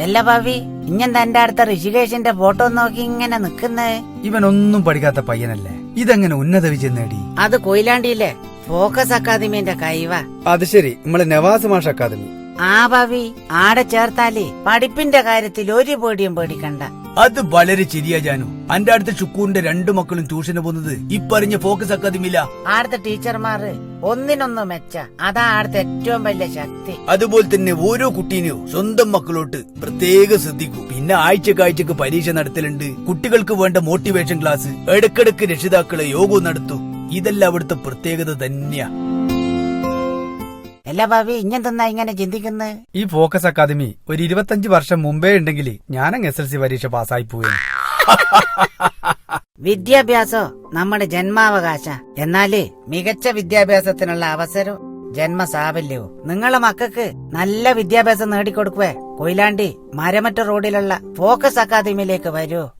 എല്ലാ ഭാവി ഇഞ്ഞെന്താ എന്റെ അടുത്ത ഋഷികേശിന്റെ ഫോട്ടോ നോക്കി ഇങ്ങനെ നിക്കുന്നേ? ഇവനൊന്നും പഠിക്കാത്ത പയ്യനല്ലേ, ഇതെങ്ങനെ ഉന്നത വിജയം നേടി? അത് കൊയിലാണ്ടിയില്ലേ ഫോക്കസ് അക്കാദമിന്റെ കൈവ. അത് ശരി, നമ്മളെ നവാസ് മാഷ് അക്കാദമി. ആ ഭാവി ആടെ ചേർത്താലേ പഠിപ്പിന്റെ കാര്യത്തിൽ ഒരു പേടിയും പേടിക്കണ്ട. അത് വളരെ ശരിയാ ജാനു. അന്റെ അടുത്ത ഷുക്കൂറിന്റെ 2 മക്കളും ട്യൂഷന് പോകുന്നത് ഇപ്പറിഞ്ഞ ഫോക്കസ് അക്കാദമിയില. ആടത്തെ ടീച്ചർമാര് ഒന്നിനൊന്നും മെച്ച, അതാ ആടത്തെ ഏറ്റവും വലിയ ശക്തി. അതുപോലെ തന്നെ ഓരോ കുട്ടീനെയോ സ്വന്തം മക്കളോട്ട് പ്രത്യേകം ശ്രദ്ധിക്കൂ. പിന്നെ ആഴ്ചക്ക് പരീക്ഷ നടത്തലുണ്ട്, കുട്ടികൾക്ക് വേണ്ട മോട്ടിവേഷൻ ക്ലാസ്, ഇടക്കിടക്ക് രക്ഷിതാക്കളെ യോഗവും നടത്തൂ. ഇതെല്ലാം അവിടുത്തെ പ്രത്യേകത തന്നെയാ. എല്ലാ ഭാവി ഇഞ്ഞെന്തെന്നാ ഇങ്ങനെ ചിന്തിക്കുന്നത്? ഈ ഫോക്കസ് അക്കാദമി ഒരു 25 വർഷം മുമ്പേ ഉണ്ടെങ്കിൽ ഞാനങ്ങ് SSLC പരീക്ഷ പാസ്സായി പോയി. വിദ്യാഭ്യാസം നമ്മുടെ ജന്മാവകാശ. എന്നാല് മികച്ച വിദ്യാഭ്യാസത്തിനുള്ള അവസരം ജന്മസാഫല്യവും. നിങ്ങളെ മക്കൾക്ക് നല്ല വിദ്യാഭ്യാസം നേടിക്കൊടുക്കുവേ കൊയിലാണ്ടി മരമറ്റ റോഡിലുള്ള ഫോക്കസ് അക്കാദമിയിലേക്ക് വരൂ.